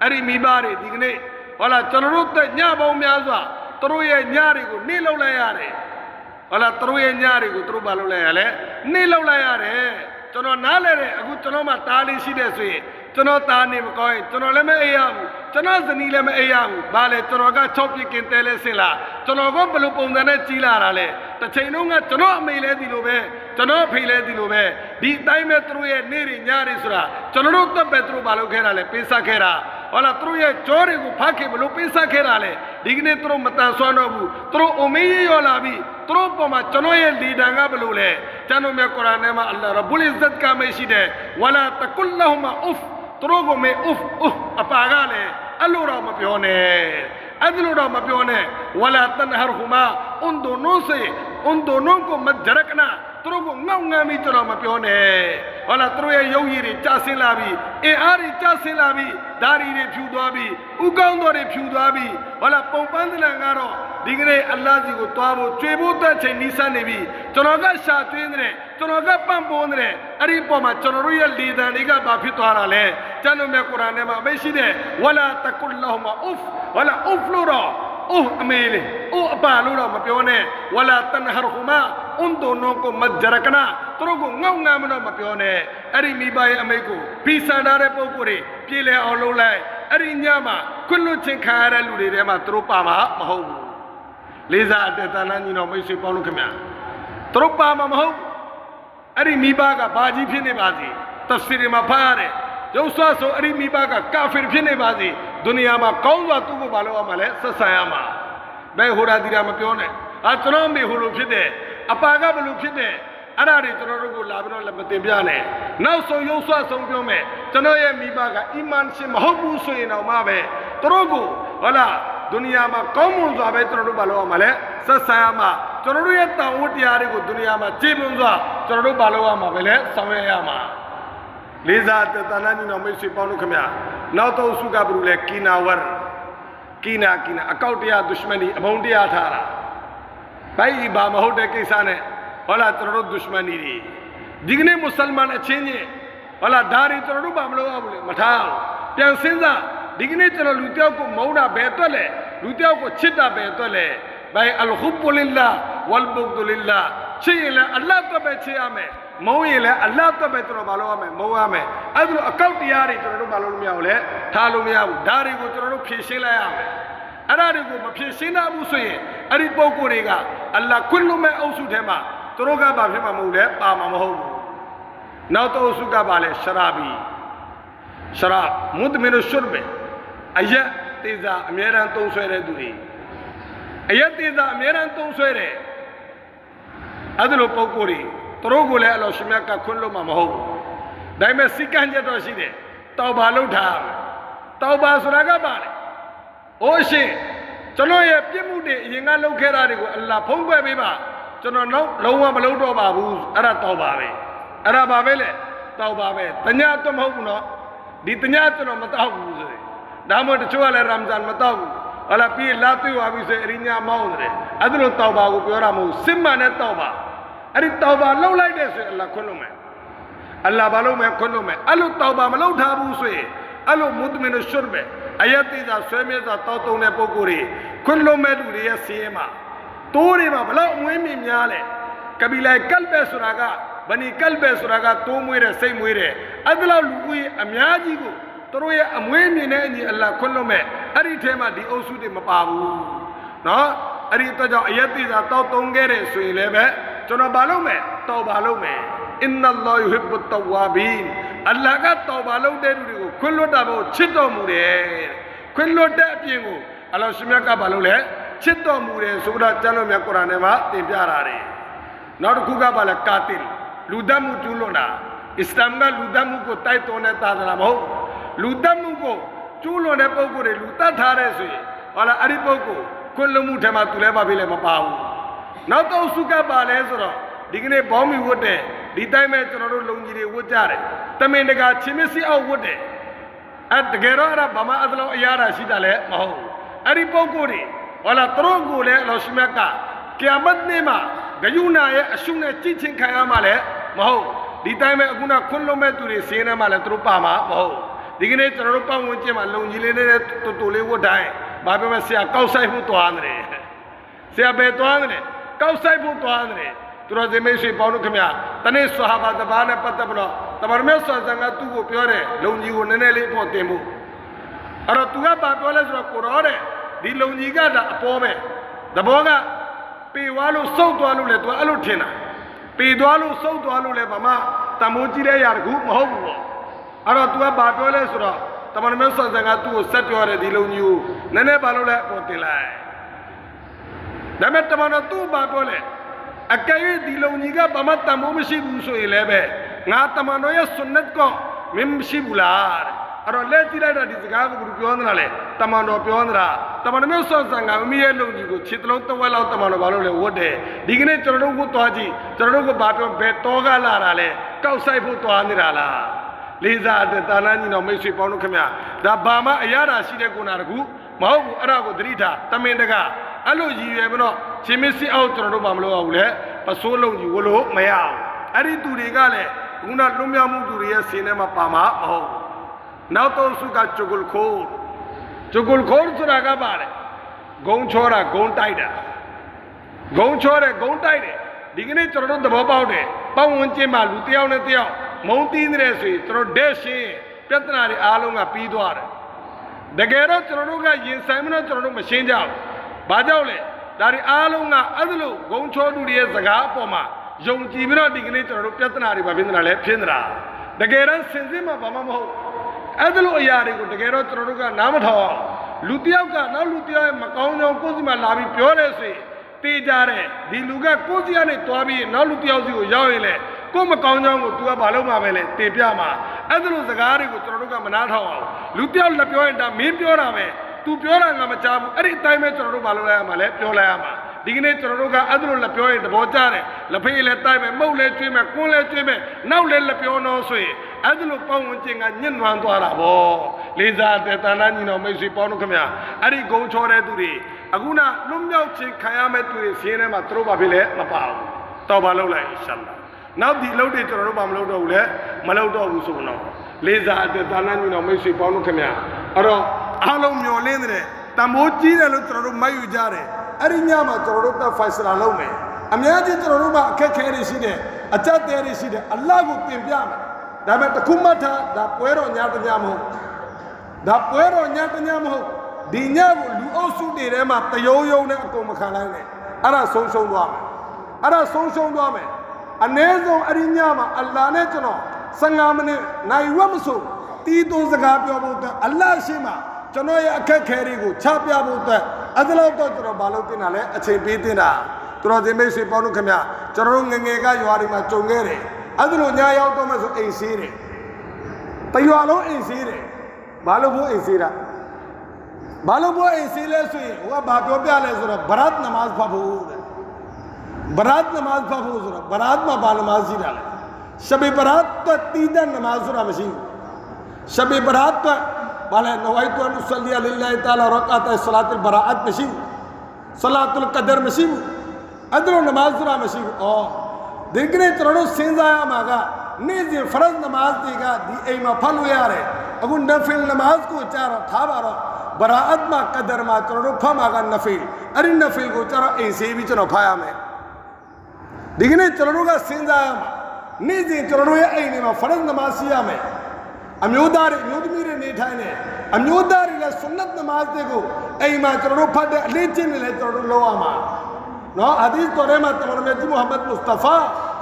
အဲ့ဒီမိဘတွေဒီကနေ့ဟုတ်လားကျွန်တော်တို့တက်ညပေါင်းများစွာသူတို့ရဲ့ညတွေကိုနှိမ့်လောက်လိုက်ရတယ်ဟုတ်လားသူတို့ရဲ့ညတွေကိုသူတို့ဘာလုပ်လိုက်ရလဲနှိမ့်လောက်လိုက်ရတယ်ကျွန်တော်နားလဲတယ်အခုကျွန်တော်မှတားလေးရှိတဲ့ဆိုရင်ကျွန်တော်တားနေမကောင်းရင်ကျွန်တော်လည်းမအေးရဘူးကျွန်တော်ဇနီးလည်းမအေးရဘူးဘာလဲကျွန်တော်က6ပြစ်ကင်တဲလဲဆင်လာကျွန်တော်ကဘယ်လိုပုံစံနဲ့ကြီးလာတာလဲတစ်ချိန်လုံးကကျွန်တော်အမေလဲဒီလိုပဲကျွန်တော်အဖေလဲဒီလိုပဲဒီအတိုင်းပဲသူတို့ရဲ့နေ့တွေညတွေဆိုတာကျွန်တော်တို့တက်ပဲသူတို့ဘာလုပ်ခဲ့တာလဲပေးဆက်ခဲ့တာဟုတ်လားသူတို့ရဲ့ကြောတွေကိုဖတ်ခဲ့ဘလို့ပေးဆက်ခဲ့တာလဲဒီကနေ့သူတို့မတန်ဆွမ်းတော့ဘူးသူတို့အမေရောလာပြီသူတို့ပေါ်မှာကျွန်တော်ရဲ့လီဒန်ကဘလို့လဲကျွန်တော်မြတ်ကုရ်အာန်ထဲမှာအလ္လာဟ်ရဘ်ဘူလ်အဇ္ဇတ်ကမရှိတဲ့ဝလာတကုလ်လဟူမာအဖ်သူတို့ကိုမေအဖ်အပါကလည်းအဲ့လိုတော့မပြောနဲ့အဲ့ဒီလိုတော့မပြောနဲ့ဝလာတန်ဟရဟူမာအွန်ဒိုနိုစေအွန်ဒိုနိုကိုမဂျရကနာသူတို့ကိုငေါငမ်းပြီးကျွန်တော်မပြောနဲ့ဟုတ်လားသူတို့ရဲ့ရုပ်ရည်တွေကျဆင်းလာပြီအင်အားတွေကျဆင်းလာပြီဓာရီတွေဖြူသွားပြီဥကောင်းတော်တွေဖြူသွားပြီဟုတ်လားပုံပန်းသဏ္ဍာန်ကတော့ဒီကနေ့အလ္လာဟ်ကြီးကိုတွားဖို့ကြွေဖို့တက်ချိန်နီးစပ်နေပြီကျွန်တော်ကရှာကျွင်းတယ်ကျွန်တော်ကပန့်ပိုးနေတယ်အဲ့ဒီပေါ်မှာကျွန်တော်တို့ရဲ့လေသံတွေကဘာဖြစ်သွားတာလဲကျမ်းတော်မြတ်ကုရ်အာန်ထဲမှာမရှိတဲ့ဝလာတကုလ်လဟူမာအဖ်ဝလာအဖ်လို့တော့အမေလေအပါလို့တော့မပြောနဲ့ဝလာတန်ဟရဟူမာအွန်ဒိုနိုကိုမဂျရကနာသူတို့ကိုငေါငမ်းမတော့မပြောနဲ့ အဲ့ဒီမိဘရဲ့အမိတ်ကိုဖိဆန်ထားတဲ့ပုံကိုယ်တွေပြည်လဲအောင်လုပ်လိုက်အဲ့ဒီညမှာခွလွတ်ချင်းခံရတဲ့လူတွေထဲမှာသူတို့ပါမှာမဟုတ်ဘူးလေးစားအတ္တတနာညီတော်မိတ်ဆွေပေါင်းလို့ခင်ဗျာသူတို့ပါမှာမဟုတ်အဲ့ဒီမိဘကဘာကြီးဖြစ်နေပါစေတဖ်စီတွေမှာဖတ်ရတယ်ရုပ်ဆွဆိုအဲ့ဒီမိဘကကာဖီဖြစ်နေပါစေဒုနီယာမှာကောင်းစွာသူ့ကိုမလုပ်ရမှာလဲဆက်ဆံရမှာဘယ်ဟိုရာဒီရာမပြောနဲ့ကျွန်တော်မေဟိုလိုဖြစ်တယ်အပါကဘလို့ဖြစ်တယ်အဲ့ဒါတွေကျွန်တော်တို့ကိုလာပြီးတော့လည်းမတင်ပြနဲ့နောက်ဆုံးရုပ်ဆွဆုံးပြောမယ်ကျွန်တော်ရဲ့မိဘကအီမန်ရှင်မဟုတ်ဘူးဆိုရင်တော့မှပဲသူတို့ကိုဟုတ်လားဒုနီယာမှာကောင်းမွန်စွာပဲကျွန်တော်တို့မလုပ်ရမှာလဲဆက်ဆံရမှာကျွန်တော်တို့ရဲ့တောင်းဝတ်တရားတွေကိုဒုနီယာမှာကြည်ပွန်စွာကျွန်တော်တို့မလုပ်ရမှာပဲလဲဆောင်ရွက်ရမှာလေးစားတဏှာညီတော်မိတ်ဆွေပေါင်းလို့ခင်ဗျာနောက်တော့စုကဘယ်လိုလဲကီနာဝရကီနာအကောက်တရားဒုရှမနီအမုန်းတရားထားတာဘိုင်ဘာမဟုတ်တဲ့ကိစ္စနဲ့ဟောလာကျွန်တော်တို့ဒုရှမနီတွေဒီကနေ့မွတ်စလမန်အချင်းချင်းဟောလာဒါတွေကျွန်တော်တို့ဘာမလုပ်ရဘူးလေမထားအောင်ပြန်စဉ်းစားဒီကနေ့ကျွန်တော်လူတယောက်ကိုမုန်းတာဘယ်အတွက်လဲလူတယောက်ကိုချစ်တာဘယ်အတွက်လဲဘိုင်အလ်ခူဘ်လ illah ဝလ်ဘူဒ်လ illah ချစ်ရင်လည်းအလ္လာဟ်အတွက်ပဲချစ်ရမယ်မုန်းရင်လည်းအလ္လာဟ်အတွက်ပဲကျွန်တော်ဘာလုပ်ရမလဲမုန်းရမယ်အဲ့ဒါလိုအကောက်တရားတွေကျွန်တော်တို့ဘာလုပ်လို့မရဘူးလေထားလို့မရဘူးဒါတွေကိုကျွန်တော်တို့ဖြည့်ရှင်းလိုက်ရမယ်အဲ့ဒါတွေကိုမဖြည့်ရှင်းနိုင်ဘူးဆိုရင်အဲ့ဒီပုံကိုယ်တွေကအလ္လာဟ်ခွင့်လွှတ်မဲ့အုပ်စုထဲမှာသူတို့ကဘာဖြစ်မှာမဟုတ်လဲပါမှာမဟုတ်ဘူးနောက်တော့အုပ်စုကဘာလဲရှရာဘီရှရာမုဒ်မင်ရှုရ်ဘအယက်တေဇာအမြဲတမ်းသုံးဆွဲတဲ့သူတွေအယက်တေဇာအမြဲတမ်းသုံးဆွဲတယ်အဲ့ဒါလိုပုံကိုယ်တွေသူတို့ကိုလည်းအလောရှင်မြတ်ကခွင့်လွှတ်မှာမဟုတ်ဘူးဒါပေမဲ့စိတ်ကံချက်တော့ရှိတယ်တောက်ပါလုပ်ထားတောက်ပါဆိုတာကပါလေအိုးရှင်ကျွန်တော်ရဲ့ပြစ်မှုတွေအရင်ကလုပ်ခဲ့တာတွေကိုအလ္လာဟ်ဖုံးကွယ်ပေးပါကျွန်တော်တော့လုံးဝမလုပ်တော့ပါဘူးအဲ့ဒါတောက်ပါပဲအဲ့ဒါပါပဲလေတောက်ပါပဲတညတော့မဟုတ်ဘူးနော်ဒီတညကျွန်တော်မတောက်ဘူးဆိုရင်ဒါမှမဟုတ်တချို့ကလည်းရမ်ဇန်မတောက်ဘူးဟလာပြီးလာတွေ့ပါပြီဆိုရင်အရိညာမောင်းတယ်အဲ့ဒါလိုတောက်ပါကိုပြောတာမဟုတ်စစ်မှန်တဲ့တောက်ပါအဲ့ဒီတောက်ပါလှုပ်လိုက်တဲ့ဆိုရင်အလ္လာဟ်ခွင့်လို့မယ်အလ္လာဟ်ဘာလို့မယ်ခွင့်လို့မယ်အဲ့လိုတောက်ပါမလှုပ်ထားဘူးဆိုရင်အဲ့လိုမုဒ်မင်ရှုရ်ဘအယတ်တိသာဆွဲမြဲစွာတောက်တုံတဲ့ပုဂ္ဂိုလ်တွေခွင့်လို့မဲ့လူတွေရဲ့စီးရဲမှာတိုးတွေမှာဘလောက်အမွေးမြင့်များလဲကဘီလိုက်ကလ်ဘဲဆိုတာကဗနီကလ်ဘဲဆိုတာကတိုးမွေးတဲ့စိတ်မွေးတဲ့အဲ့ဒါလောက်လူကြီးအများကြီးကိုတို့ရဲ့အမွေးမြင့်တဲ့အညီအလ္လာဟ်ခွင့်လို့မဲ့အဲ့ဒီထဲမှာဒီအုပ်စုတွေမပါဘူးနော်အဲ့ဒီအတွက်ကြောင့်အယတ်တိသာတောက်တုံခဲ့တဲ့ဆိုရင်လည်းပဲကျွန်တော်ဘာလုပ်မယ်တောက်ပါလုပ်မယ်အင်နလ္လာဟ်ယူဟစ်ဘူတဝါဘီန်အလ္လာဟ်ကတောက်ပါလုပ်တဲ့လူတွေကိုခွင့်လွှတ်တာကိုချစ်တော်မူတယ်ခွင့်လွှတ်တဲ့အပြင်ကိုအလ္လာဟ်ရှင်မြတ်ကဘာလုပ်လဲချစ်တော်မူတယ်ဆိုတော့ကျမ်းတော်မြတ်ကုရ်အာန်ထဲမှာသင်ပြတာတယ်နောက်တစ်ခုကဘာလဲကာတိလ်လူဒတ်မှုကျူးလွန်တာအစ္စလာမ်ကလူဒတ်မှုကိုတိုက်တွန်းတဲ့သာသနာမဟုတ်လူဒတ်မှုကိုကျူးလွန်တဲ့ပုဂ္ဂိုလ်တွေလူတတ်ထားတဲ့ဆိုရင်ဟာလာအဲ့ဒီပုဂ္ဂိုလ်ခွင့်လွှတ်မှုထဲမှာသူလည်းဘာဖြစ်လဲမပါဘူးနောက်တော့စုကပါလဲဆိုတော့ဒီကနေ့ဘောင်းမီဝတ်တယ်ဒီတိုင်းမဲ့ကျွန်တော်တို့လုံကြီးတွေဝတ်ကြတယ်တမင်တကာချင်းမစီအောင်ဝတ်တယ်အဲ့တကယ်တော့အဲ့ဒါဘာမှအဲ့လိုအရာတာရှိတာလည်းမဟုတ်ဘူးအဲ့ဒီပုဂ္ဂိုလ်တွေဟောလာသူတို့ကိုလည်းအလောရှင်မြတ်ကကိယာမတ်နေ့မှာဂယုနာရဲ့အရှုနဲ့ကြည့်ချင်းခံရမှာလည်းမဟုတ်ဒီတိုင်းမဲ့အခုနခွန်းလုံးမဲ့သူတွေစင်းနေမှာလည်းသူတို့ပါမှာမဟုတ်ဒီကနေ့ကျွန်တော်တို့ပတ်ဝန်းကျင်မှာလုံကြီးလေးနဲ့တူတူလေးဝတ်တိုင်းဘာပဲမဆရာကောက်ဆိုင်ဖို့တွားနေတယ်ဆရာပဲတွားနေတယ်ကောက်ဆိုင်ဖို့တွားနေတယ်သူတော်စင်မိတ်ဆွေပေါင်းတို့ခင်ဗျာတနေ့ဆဟာဘာတဘာနဲ့ပတ်သက်ပြီးတော့တမန်တော်မြတ်ဆာဆန်ကသူ့ကိုပြောတယ်လုံကြီးကိုနည်းနည်းလေးပေါ်တင်ဖို့အဲ့တော့သူကဘာပြောလဲဆိုတော့ကိုရောတဲ့ဒီလုံကြီးကဒါအပေါ်ပဲသဘောကပေဝါလို့စုပ်သွားလို့လေသူကအဲ့လိုထင်တာပေသွားလို့စုပ်သွားလို့လေဘာမှတမိုးကြီးတဲ့ຢာတကူမဟုတ်ဘူးပေါ့အဲ့တော့သူကဘာပြောလဲဆိုတော့တမန်တော်မြတ်ဆာဆန်ကသူ့ကိုဆက်ပြောတယ်ဒီလုံကြီးကိုနည်းနည်းဘာလို့လဲပေါ်တင်လိုက်ဒါမဲ့တမန်တော်သူ့ဘာပြောလဲအကယ်၍ဒီလုံကြီးကဘာမှတမိုးမရှိဘူးဆိုရင်လည်းပဲငါတမန်တော်ရဲ့ဆွန်နတ်ကိုမင်းမရှိဘူးလားအဲ့တော့လက်ကြည့်လိုက်တော့ဒီစကားကိုဘယ်လိုပြောနေတာလဲတမန်တော်ပြောနေတာတမန်တော်မျိုးဆော့ဆန်ကမမီးရဲ့လုံကြီးကိုခြေတလုံးတစ်ဝက်လောက်တမန်တော်ဘာလို့လဲဝတ်တယ်ဒီကနေ့ကျွန်တော်တို့ကိုသွားကြည့်ကျွန်တော်တို့ကဘာပြောဘယ်တော်ကလာတာလဲကောက်ဆိုင်ဖို့သွားနေတာလားလေးစားတဲ့တာနာညီတော်မိတ်ဆွေပေါင်းတို့ခင်ဗျာဒါဘာမှအရာတာရှိတဲ့ကိုနာတကူမဟုတ်ဘူးအဲ့ဒါကိုသတိထားတမင်တကအဲ့လိုရည်ရွယ်မတော့ချင်းမစစ်အောင်ကျွန်တော်တို့ဘာမလုပ်အောင်လဲပစိုးလုံးကြီးဝလို့မရအောင်အဲ့ဒီသူတွေကလည်းခုနလွတ်မြောက်မှုသူတွေရဲ့ဆင်းထဲမှာပါမှာမဟုတ်နောက်တော့စုကဂျုဂုလ်ခိုးဆိုတာကပါလေဂုံချောတာဂုံတိုက်တာဂုံချောတယ်ဂုံတိုက်တယ်ဒီကနေ့ကျွန်တော်တို့သဘောပေါက်တယ်ပတ်ဝန်းကျင်မှာလူတယောက်နဲ့တယောက်ဟ မုံတီးနေတဲ့ဆိုရင်ကျွန်တော်ဒက်ရှင်ပြဿနာတွေအားလုံးကပြီးသွားတယ်တကယ်တော့ကျွန်တော်တို့ကရင်ဆိုင်မလို့ကျွန်တော်တို့မရှင်းကြဘူးဘာကြောင့်လဲဒါတွေအားလုံးကအဲ့ဒါလို့ဂုံချောတူတွေရဲ့စကားအပေါ်မှာယုံကြည်ပြီးတော့ဒီကနေ့ကျွန်တော်တို့ပြဿနာတွေပါဖြစ်နေတာလဲဖြစ်နေတာတကယ်တော့စင်စစ်မှဘာမှမဟုတ်အဲ့ဒါလို့အရာတွေကိုတကယ်တော့ကျွန်တော်တို့ကနားမထောင်အောင်လူတယောက်ကနောက်လူတယောက်ရဲ့မကောင်းကြောင်းကိုယ်စီမှာလာပြီးပြောတယ်ဆိုရင်တေးကြတယ်ဒီလူကကိုယ်စီကနေတွားပြီးနောက်လူတယောက်စီကိုရောက်ရင်လေကိုယ်မကောင်းကြောင်းကို तू ကဘာလုပ်မှာပဲလဲတင်ပြမှာအဲ့ဒါလို့စကားတွေကိုကျွန်တော်တို့ကမနာထောင်အောင်လူတယောက်လက်ပြောရင်ဒါမင်းပြောတာပဲ तू ပြောတာငါမကြားဘူးအဲ့ဒီအတိုင်းပဲကျွန်တော်တို့ဘာလုပ်လိုက်ရမှာလဲပြောလိုက်ရမှာဒီကနေ့ကျွန်တော်တို့ကအဲ့ဒါလို့လက်ပြောရင်သဘောကျတယ်လက်ဖေးလည်းတိုက်မယ်မှုတ်လည်းကျွေးမယ်ကွန်းလည်းကျွေးမယ်နောက်လည်းလက်ပြောတော့ဆိုရင်အဲ့ဒါလို့ပေါင်းဝင်ခြင်းကညှဉ်းနှွမ်းသွားတာဗောလေးစားတဲ့တန်တန်းညီတော်မိတ်ဆွေပေါင်းတို့ခင်ဗျာအဲ့ဒီဂုံချောတဲ့သူတွေအခုနလွတ်မြောက်ခြင်းခံရမဲ့သူတွေစီးရဲထဲမှာသူတို့ဘာဖြစ်လဲမပါဘူးတော့ဘာလုပ်လိုက်အင်ရှာအလ္လာနောက်ဒီအလုပ်တွေကျွန်တော်တို့ဘာမလုပ်တော့ဘူးလေမလုပ်တော့ဘူးဆိုတော့လေးစားတဲ့တန်တန်းညီတော်မိတ်ဆွေပေါင်းတို့ခင်ဗျာအဲ့တော့အားလုံးမျောလင်းတဲ့တမိုးကြီးတယ်လို့ကျွန်တော်တို့မှတ်ယူကြတယ်အဲ့ဒီညမှာကျွန်တော်တို့တက်ဖိုင်စလာလုပ်မယ်အများကြီးကျွန်တော်တို့မှာအခက်ခဲတွေရှိတယ်အကြက်တဲတွေရှိတယ်အလ္လာဟ်ကိုတင်ပြမယ်ဒါပေမဲ့တခုမှတ်ထားဒါပွဲတော်ညတညမဟုတ်ဒါပွဲတော်ညတညမဟုတ်ဒီညကိုလူအုပ်စုတွေထဲမှာတယုံယုံနဲ့အကုန်မခံနိုင်နဲ့အဲ့ဒါဆုံးရှုံးသွားမယ်အဲ့ဒါဆုံးရှုံးသွားမယ်အနည်းဆုံးအဲ့ဒီညမှာအလ္လာဟ်နဲ့ကျွန်တော်15မိနစ်နိုင်ဝက်မဆိုတီးသွင်းစကားပြောဖို့အတွက်အလ္လာဟ်ရှိမှကျွန်တော်ရဲ့အခက်ခဲတွေကိုချပြဖို့အတွက်အဲ့ဒါတော့ကျွန်တော်ဘာလို့တင်တာလဲအချိန်ပေးတင်တာသူတော်စင်မိတ်ဆွေပေါင်းတို့ခင်ဗျကျွန်တော်တို့ငငယ်ကရွာတွေမှာကြုံခဲ့တယ်အဲ့ဒါလို့ညာရောက်တော့မှဆိုအိမ်ဆေးတယ်တရွာလုံးအိမ်ဆေးတယ်ဘာလို့ဘိုးအိမ်ဆေးတာဘာလို့ဘိုးအိမ်ဆေးလဲဆိုရင်ဟိုကဘာပြောပြလဲဆိုတော့ဘရတ်နမတ်ဖတ်ဖို့တဲ့ဘရတ်နမတ်ဖတ်ဖို့ဆိုတော့ဘရတ်မှာဘာနမတ်ရှိတာလဲရှဘီဘရတ်တတီးတဲ့နမတ်ဆိုတာမရှိဘူးရှဘီဘရတ်ဘာလဲနဝိုင်တူနဆလီအလ္လာဟ်တအာလာရကာတ်ဆလာတ်အလ်ဘရာအတ်မရှိဘူးဆလာတ်အလ်ကဒရမရှိဘူးအဲ့ဒါနမတ်ဆိုတာမရှိဘူးအော်ဒီကနေ့ကျွန်တော်တို့စဉ်းစားရမှာကနေ့စဉ်ဖရတ်နမတ်တွေကဒီအိမ်မှာဖတ်လို့ရတယ်အခုနဖီလ်နမတ်ကိုကြာတော့ထားပါတော့ဘရာအတ်မှာကဒရမှာကျွန်တော်တို့ဖတ်မှာကနဖီလ်အဲ့ဒီနဖီလ်ကိုကြာတော့အိမ်ဆေးပြီးကျွန်တော်ဖတ်ရမယ်ဒီကနေ့ကျွန်တော်တို့ကစဉ်းစားရမှာနေ့စဉ်ကျွန်တော်တို့ရဲ့အိမ်တွေမှာဖရတ်နမတ်စီရမယ်အမျိုးသားတွေအမျိုးသမီးတွေနေထိုင်တယ်အမျိုးသားတွေလည်းဆွန်နတ်နမတ်တွေကိုအိမ်မှာကျွန်တော်တို့ဖတ်တဲ့အလေးချင်းတွေလည်းကျွန်တော်တို့လုပ်ရမှာနော်ဟာဒီစ်တော်ထဲမှာတမန်တော်မြတ်ကြီးမုဟမ္မဒ်မုစတဖာ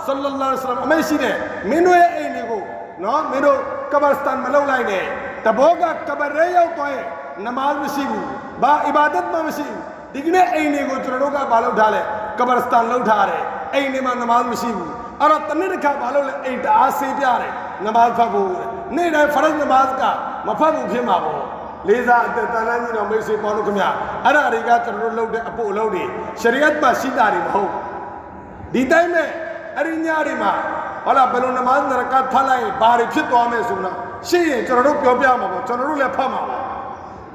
ဆလ္လာလာဟ်အလိုင်းဝါဆလမ်အမေရှိတယ်မင်းတို့ရဲ့အိမ်တွေကိုနော်မင်းတို့ကဘာစတန်မလုပ်လိုက်နဲ့တဘောကကဘရဲရောက်သွားရင်နမတ်မရှိဘူးဘာအီဘာဒတ်မှမရှိဘူးဒီကနေ့အိမ်တွေကိုကျွန်တော်တို့ကဘာလုပ်ထားလဲကဘာစတန်လုပ်ထားတယ်အိမ်တွေမှာနမတ်မရှိဘူးအဲ့တော့တနေ့တစ်ခါဘာလုပ်လဲအိမ်တအားဆေးပြတယ်နမတ်ဖတ်ဖို့နေ့တိုင်းဖရတ်နမတ်ကမဖတ်ဘူးဖြစ်မှာပေါ့လေးစားအသက်တန်တန်းကြီးတော်မိတ်ဆွေပေါင်းလို့ခင်ဗျအဲ့ဒါတွေကကျွန်တော်တို့လုပ်တဲ့အဖို့အလုပ်တွေရှရီယတ်မှာရှိတာတွေမဟုတ်ဒီတိုင်းမဲ့အဲ့ဒီညတွေမှာဟုတ်လားဘယ်လိုနမတ်နရကတ်ဖတ်လိုက်ဘာတွေဖြစ်သွားမယ်ဆိုတော့ရှင်းရင်ကျွန်တော်တို့ပြောပြမှာပေါ့ကျွန်တော်တို့လည်းဖတ်မှာပေါ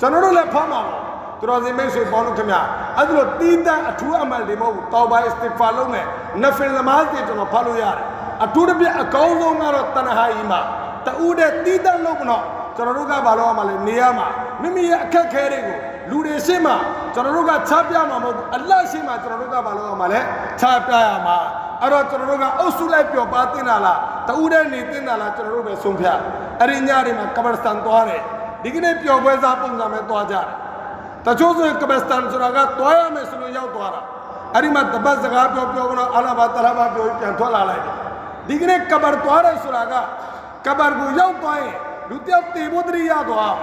့ကျွန်တော်တို့လည်းဖတ်မှာပေါ့သူတော်စင်မိတ်ဆွေပေါင်းလို့ခင်ဗျအဲ့ဒါလို့တီးတန်းအထူးအမတ်တွေမဟုတ်ဘူးတောဘာအစ္စတစ်ဖာလုပ်မယ်နဖီလ်နမတ်တွေကျွန်တော်ဖတ်လို့ရတယ်အထူးတစ်ပြအကောင်းဆုံးကတော့တနဟာအီမှာတူတဲ့တီးတန်းလုပ်မတော့ကျွန်တော်တို့ကဘာလို့ရမှာလဲနေရမှာမိမိရဲ့အခက်ခဲတွေကိုလူတွေရှင်းမှာကျွန်တော်တို့ကချပြမှာမဟုတ်ဘူးအလ္လာဟ်ရှင်းမှာကျွန်တော်တို့ကဘာလို့ရမှာလဲချပြရမှာအဲ့တော့ကျွန်တော်တို့ကအုပ်စုလိုက်ပျော်ပါတင်တာလားတူတဲ့နေတင်တာလားကျွန်တော်တို့ပဲဆုံးဖြတ်အဲ့ဒီညတွေမှာကဘာစတန်သွားတယ်ဒီကနေ့ပျော်ပွဲစားပုံစံပဲသွားကြတယ်တချို့ဆိုကဘာစတန်ဆိုတာကသွားရမယ်ဆိုလို့ရောက်သွားတာအဲ့ဒီမှာတပတ်စကားပြောကတော့အလာဘာတလာဘာပြောပြန်ထွက်လာလိုက်တယ်ဒီကနေ့ကဘာသွားတယ်ဆိုတာကကဘာကိုရောက်သွားရင်လူတယောက်တေဖို့တရိယာသွား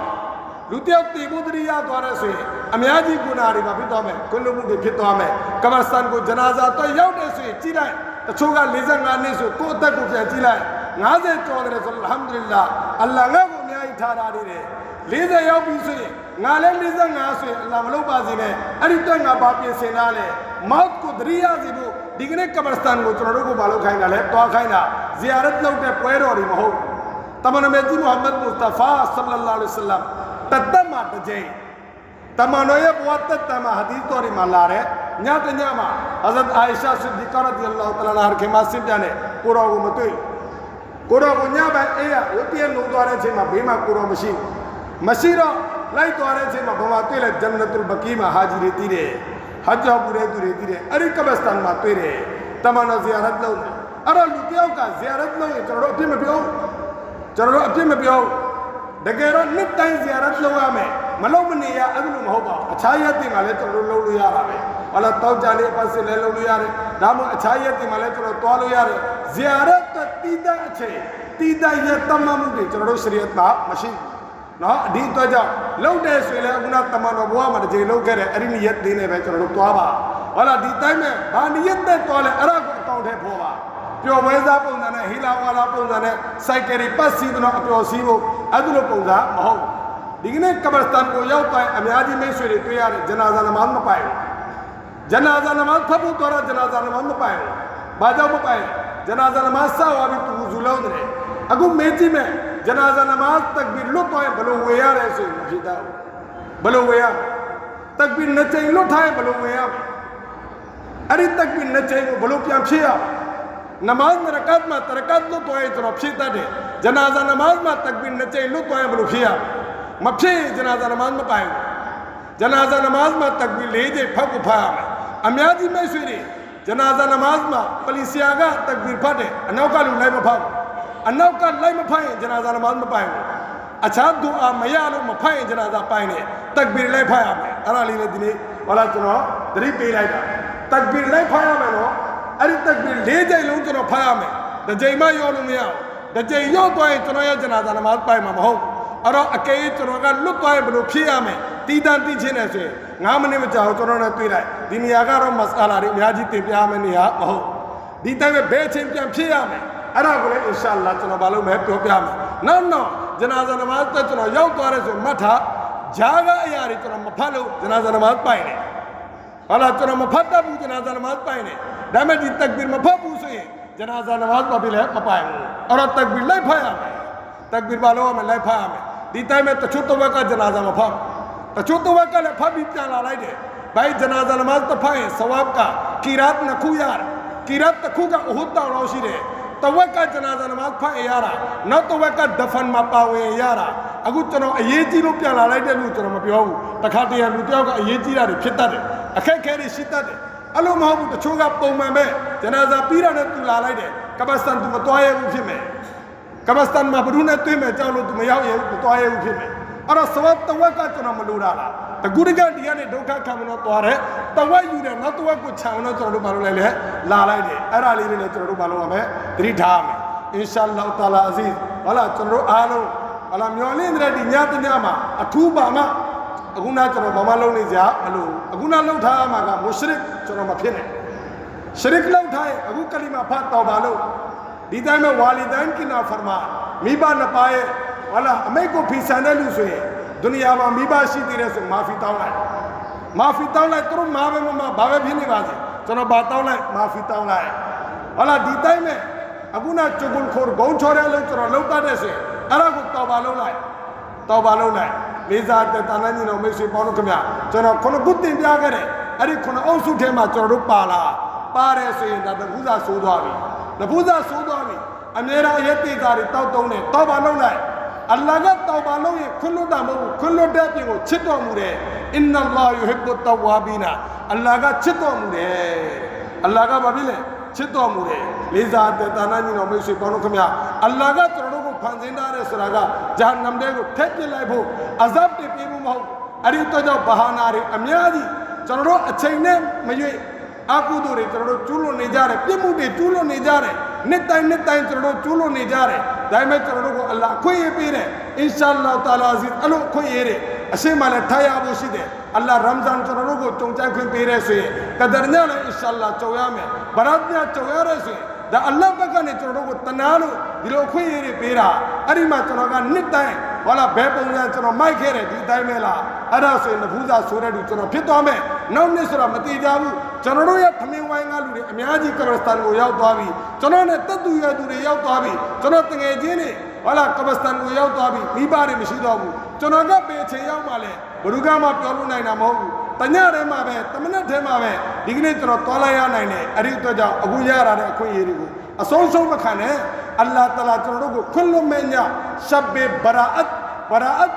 လူတယောက်တေဖို့တရိယာသွားတဲ့ဆိုရင်အများကြီးဂုဏတွေပါဖြစ်သွားမယ်ခွင့်လွှတ်မှုတွေဖြစ်သွားမယ်ကဘာစတန်ကိုဂျနာဇာတော့ရောက်တယ်ဆိုရင်ကြည့်လိုက်တချို့က45နှစ်ဆိုကိုယ့်အသက်ကိုပြန်ကြည့်လိုက်50ကျော်တယ်ဆိုအလ်ဟမ်ဒူလ illah အလ္လာဟ်ငါ့ကိုအများကြီးထားထားတယ်40ရောက်ပြီဆိုရင်ငါလည်း45ဆိုရင်အလ္လာဟ်မလုပ်ပါစေနဲ့အဲ့ဒီတက်ငါဘာပြင်ဆင်ထားလဲမောက်ကိုတရိယာစီဖို့ဒီကနေ့ကဘာစတန်ကိုကျွန်တော်တို့ကိုမလုပ်ခိုင်းတာလဲတွားခိုင်းတာဇီယာရတ်လုပ်တဲ့ပွဲတော်တွေမဟုတ်တမန်တော်မြတ်ကြီးမုဟမ္မဒ်မုစတဖာဆလ္လာလာဟ်အလိုင်းဝါဆလမ်တတ်မှာတစ်ချိန်တမန်တော်ရဲ့ဘဝတတ်မှာဟာဒီစ်တော်တွေမှာလာတယ်ညတညမှာဟဇရတ်အာအိရှာဆစ်ဒီကာရဒီအလ္လာဟ်တအာလာဟာခင်မဆင်ပြန်တယ်ကိုတော်ကိုမတွေ့ကိုတော်ကိုညပိုင်းအေးရဝတိယလုံသွားတဲ့အချိန်မှာဘေးမှာကိုတော်မရှိတော့လိုက်သွားတဲ့အချိန်မှာဘဝတွေ့လဲဂျန်နတ်ုလ်ဘကီမှာဟာဂျီတွေတည်တယ်ဟဂျ်ပူတဲ့သူတွေတည်တယ်အဲ့ဒီကဘစတန်မှာတွေ့တယ်တမန်တော်ဇီယာရတ်လုပ်တယ် အဲ့တော့လူတယောက်ကဇီယာရတ်လုပ်ရင်ကျွန်တော်တို့အပြစ်မပြောကျွန်တော်တို့အပြစ်မပြောတကယ်တော့နှစ်တိုင်းဇီယာရတ်လုပ်ရမယ်မလုပ်မနေရအဲ့လိုမဟုတ်ပါဘူးအခြားရက်တင်မှာလည်းကျွန်တော်တို့လုပ်လို့ရတာပဲဟောလာတောက်ကြလေးပတ်စစ်လည်းလုပ်လို့ရတယ်ဒါမှမဟုတ်အခြားရက်တင်မှာလည်းကျွန်တော်သွားလို့ရတယ်ဇီယာရတ်တီးတဲ့အချိန်တီးတဲ့ရက်တမမှုတွေကျွန်တော်တို့ရှရီယတ်မှာမရှိနော်အဒီအတွက်ကြောင့်လုပ်တယ်ဆိုရင်လည်းအခုနတမန်တော်ဘုရားမှာတစ်ချိန်လုပ်ခဲ့တယ်အဲ့ဒီရက်သေးနေပဲကျွန်တော်တို့သွားပါဟောလာဒီတိုင်းမဲ့ဘာနည်းသက်သွားလဲအဲ့ဒါကိုအကောင့်ထဲပေါ်ပါပျော်ပွဲစားပုံစံနဲ့ဟီလာဝါလာပုံစံနဲ့စိုက်ကယ်ပတ်စီတော့အပျော်စီးဖို့အဲ့လိုပုံစံမဟုတ်ဒီကနေ့ကဘရစတန်ကိုရောက်တိုင်းအများကြီးမိတ်ဆွေတွေတွေ့ရတယ်ဂျနာဇာနမတ်မပိုင်ဘူးဂျနာဇာနမတ်ဖတ်ဖို့တော့ဂျနာဇာနမတ်မပိုင်ဘူးဘာကြောင့်မပိုင်ဂျနာဇာနမတ်ဆောက်ပြီးသူဇူလုံးတယ်အခုမေးကြည့်မယ်ဂျနာဇာနမတ်တက်ပြီးလွတ်သွားရင်ဘယ်လိုဝေရလဲဆိုရင်မဖြစ်တော့ဘယ်လိုဝေရတက်ပြီးနှစ်ချိန်လွတ်ထားရင်ဘယ်လိုဝေရအဲ့ဒီတက်ပြီးနှစ်ချိန်ကိုဘယ်လိုပြန်ဖြည့်ရနမတ်ရကတ်မှာတရကတ်လွတ်သွားရင်ကျွန်တော်ဖြည့်တတ်တယ်ဂျနာဇာနမတ်မှာတက်ပြီးနှစ်ချိန်လွတ်သွားရင်ဘယ်လိုဖြည့်ရမဖြည့်ဂျနာဇာနမတ်မပိုင်ဂျနာဇာနမတ်မှာတက်ပြီး၄ချိန်ဖတ်ကိုဖတ်ရမယ်အများကြီးမိတ်ဆွေတွေဂျနာဇာနမတ်မှာပလီဆီယာကတက်ပြီးဖတ်တယ်အနောက်ကလူလိုက်မဖတ်ဘူးအနောက်ကလိုက်မဖတ်ရင်ဂျနာဇာနမတ်မပိုင်ဘူးအခြားဒူအာမရလို့မဖတ်ရင်ဂျနာဇာပိုင်တယ်တက်ပြီးလိုက်ဖတ်ရမယ်အဲ့ဒါလေးလည်းဒီနေ့ဟောလာကျွန်တော်သတိပေးလိုက်တာတက်ပြီးလိုက်ဖတ်ရမယ်နော်အဲ့ဒီတက်ပြီး၄ချိန်လုံးကျွန်တော်ဖတ်ရမယ်တစ်ချိန်မှရောလို့မရဘူးတစ်ချိန်ရောသွားရင်ကျွန်တော်ရဲ့ဂျနာဇာနမတ်ပိုင်မှာမဟုတ်အဲ့တော့အကယ်ကျွန်တော်ကလွတ်သွားရင်ဘယ်လိုဖြည့်ရမယ်တီးတန်းတီးချင်းနေဆိုရင်9မိနစ်မကြာဘူးကျွန်တော်နဲ့တွေ့လိုက်ဒီနေရာကတော့မဆာလာတွေအများကြီးတင်ပြမယ်နေရာမဟုတ်ဒီတိုင်းပဲဘယ်ချိန်ပြန်ဖြည့်ရမယ်အဲ့ဒါကိုလည်းအင်ရှာအလ္လာဟ်ကျွန်တော်မလုပ်မယ်ပြောပြမယ်နောက်ဂျနာဇာနမတ်တက်ကျွန်တော်ရောက်သွားတယ်ဆိုမှတ်ထားဂျာကအရာတွေကျွန်တော်မဖတ်လို့ဂျနာဇာနမတ်ပိုင်တယ်ဟာလာကျွန်တော်မဖတ်တတ်ဘူးဂျနာဇာနမတ်ပိုင်တယ်ဒါပေမဲ့ဒီတက်ဘီမဖတ်ဘူးဆိုရင်ဂျနာဇာနမတ်ဘာဖြစ်လဲမပိုင်ဘူးအဲ့တော့တက်ဘီလိုက်ဖတ်ရမယ်တက်ဘီဘာလို့ရမလဲလိုက်ဖတ်ရမယ်ဒီတိုင်းမဲ့တချို့တစ်ဝက်ကဂျနာဇာမဖတ်တချို့တစ်ဝက်ကလည်းဖတ်ပြီးပြန်လာလိုက်တယ်ဘိုင်ဂျနာဇာနမတ်တဖတ်ရင်ဆဝပ်ကကီရတ်နှစ်ခုရတယ်ကီရတ်တစ်ခုကဥဟ်တောင်လောက်ရှိတယ်တဝက်ကဂျနာဇာနမတ်ဖတ်ရတာနောက်တဝက်ကဒဖန်မှာပါဝင်ရတာအခုကျွန်တော်အရေးကြီးလို့ပြန်လာလိုက်တဲ့လူကျွန်တော်မပြောဘူးတခါတည်းလူတယောက်ကအရေးကြီးတာတွေဖြစ်တတ်တယ်အခက်အခဲတွေရှိတတ်တယ်အဲ့လိုမဟုတ်ဘူးတချို့ကပုံမှန်ပဲဂျနာဇာပြီးတာနဲ့သူလာလိုက်တယ်ကပတ်စတန်သူမသွားရဘူးဖြစ်မယ်ကပတ်စတန်မှာဘ누구နဲ့တွေ့မယ်ကြောက်လို့သူမရောက်ရဘူးမသွားရဘူးဖြစ်မယ်အဲ့တော့ဆဝတ်တဝက်ကကျွန်တော်မလိုတာလားတကူတကဒီကနေဒုက္ခခံမလို့သွားတယ်တဝက်ယူတယ်နောက်တဝက်ကိုခြံတော့ကျွန်တော်တို့မလုပ်လိုက်လေလာလိုက်တယ်အဲ့ဒါလေးတွေလည်းကျွန်တော်တို့မလုပ်ရမယ်သတိထားမယ်အင်ရှာအလ္လာဟ်တာလာအဇီးဟလာကျွန်တော်တို့အားလုံးဟလာမျောလင်းတဲ့ဒီညတညမှာအထူးပါမှအခုနကျွန်တော်ဘာမှလုပ်နေကြမလို့အခုနလှုပ်ထားမှာကမုရှရစ်ကျွန်တော်မဖြစ်နဲ့ရှရစ်လှုပ်ထားရင်အခုကလီမာဖတ်တော်ပါလို့ဒီတိုင်းမှာဝါလီဒိုင်ကီနာဖာမာမိဘနှစ်ပါးရဲ့ဟလာအမိတ်ကိုဖီဆန်တဲ့လူဆိုရင်ဒုနီယာမှာမိဘရှိသေးတယ်ဆိုမာဖီတောင်းလိုက်မာဖီတောင်းလိုက်သူတို့မာပဲမမဘာပဲဖြစ်နေပါစေကျွန်တော်ဘာတောင်းလိုက်မာဖီတောင်းလိုက်ဟလာဒီတိုင်းမှာအခုနချူဂုလ်ခိုဂုံချော်ရလို့ကျွန်တော်လှုပ်တတ်တဲ့ဆိုရင်အဲ့ဒါကိုတော်ပါလုပ်လိုက်လေးစားတဲ့တန်တန်းကြီးတော်မိတ်ဆွေပေါင်းတို့ခင်ဗျကျွန်တော်ခုနခုတင်ပြခဲ့တယ်အဲ့ဒီခုနအုပ်စုထဲမှာကျွန်တော်တို့ပါတယ်ဆိုရင်ဒါတပူးစာဆိုးသွားပြီတပူးစာဆိုးသွားပြီအမြဲတမ်းအရက်တေကာတွေတောက်တုံးတယ်တော်ပါလုပ်လိုက်အလ္လာဟ်ကတော်ပါလုပ်ရင်ခွန်းလွတ်တာမဟုတ်ဘူးခွန်းလွတ်တဲ့အပြင်ကိုချစ်တော်မူတယ်အင်နလ္လာဟ်ယူဟစ်ဘူတဝါဘီနာအလ္လာဟ်ကချစ်တော်မူတယ်အလ္လာဟ်ကဘာဖြစ်လဲချစ်တော်မူတယ်လေးစားတဲ့တန်တန်းကြီးတော်မိတ်ဆွေပေါင်းတို့ခင်ဗျအလ္လာဟ်ကကျွန်တော်တို့ကိုဖန်ဆင်းထားတဲ့ဆိုတာကဂျာနမ်တွေကိုထက်ပြလိုက်ဖို့အဇပ်တွေပေးဖို့မဟုတ်အဲ့ဒီတော့ကြောင့်ဘာဟာနာတွေအများကြီးကျွန်တော်တို့အချိန်နဲ့မရွေ့အကုသိုလ်တွေကျွန်တော်တို့ကျူးလွန်နေကြတယ်ပြစ်မှုတွေကျူးလွန်နေကြတယ်နှစ်တိုင်းကျွန်တော်တို့ကျူးလွန်နေကြတယ်ဒါပေမဲ့ကျွန်တော်တို့ကိုအလ္လာဟ်အခွင့်အရေးပေးတယ်အင်ရှာအလ္လာဟ်တာလာအဇီးအလိုအခွင့်အရေးတွေအရှင်းမှလည်းထားရဖို့ရှိတယ်အလ္လာဟ်ရမ်ဇန်ကျွန်တော်တို့ကိုကြုံကြိုက်ခွင့်ပေးတယ်ဆိုရင်ကဒ်ညလည်းအင်ရှာအလ္လာဟ်ကြုံရမယ်ဘရတ်ညကြုံရတဲ့ဆိုရင်ဒါအလ္လာဟ်ဘက်ကနေကျွန်တော်တို့ကိုတနာလို့ဒီလိုအခွင့်အရေးတွေပေးတာအဲ့ဒီမှာကျွန်တော်ကနှစ်တိုင်းဟောလာဘယ်ပုံစံကျွန်တော်မိုက်ခဲ့တယ်ဒီအတိုင်းပဲလားအဲ့ဒါဆိုရင်နဖူးစာဆိုတဲ့လူကျွန်တော်ဖြစ်သွားမယ်နောက်နှစ်ဆိုတာမတည်ကြဘူးကျွန်တော်တို့ရဲ့သမင်ဝိုင်းကလူတွေအများကြီးကဘစတန်ကိုရောက်သွားပြီကျွန်တော်နဲ့တက်သူရသူတွေရောက်သွားပြီကျွန်တော်တငယ်ချင်းတွေဟောလာကဘစတန်ကိုရောက်သွားပြီမိဘတွေမရှိတော့ဘူးကျွန်တော်ကပေချေရောက်မှလဲဘ누구မှပြောလို့နိုင်တာမဟုတ်ဘူးတညထဲမှာပဲတမနက်ထဲမှာပဲဒီကနေ့ကျွန်တော်သွားလိုက်ရနိုင်တယ်အဲ့ဒီအတွက်ကြောင့်အခုရရတဲ့အခွင့်အရေးတွေကိုအဆုံးမခံနဲ့အလ္လာဟ်တအာလာကျွန်တော်တို့ကိုခွင့်လွှတ်မဲ့ညရှပ်ဘေဘရာအတ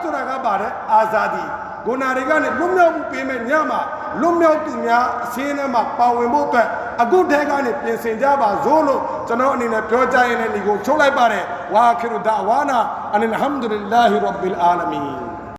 ်ဆိုတာကပါတယ်အာဇာဒီဂုဏတွေကနေလွတ်မြောက်မှုပေးမဲ့ညမှာလွတ်မြောက်သူများအစင်းထဲမှာပါဝင်ဖို့အတွက် အခုထဲကနေပြင်ဆင်ကြပါစို့လို့ကျွန်တော်အနေနဲ့ပြောကြရင်လည်းဒီကိုချုပ်လိုက်ပါတယ်ဝါခိရူဒါဝါနာအလ်ဟမ်ဒူလ illah ရဘ်ဘီလ်အာလမီန်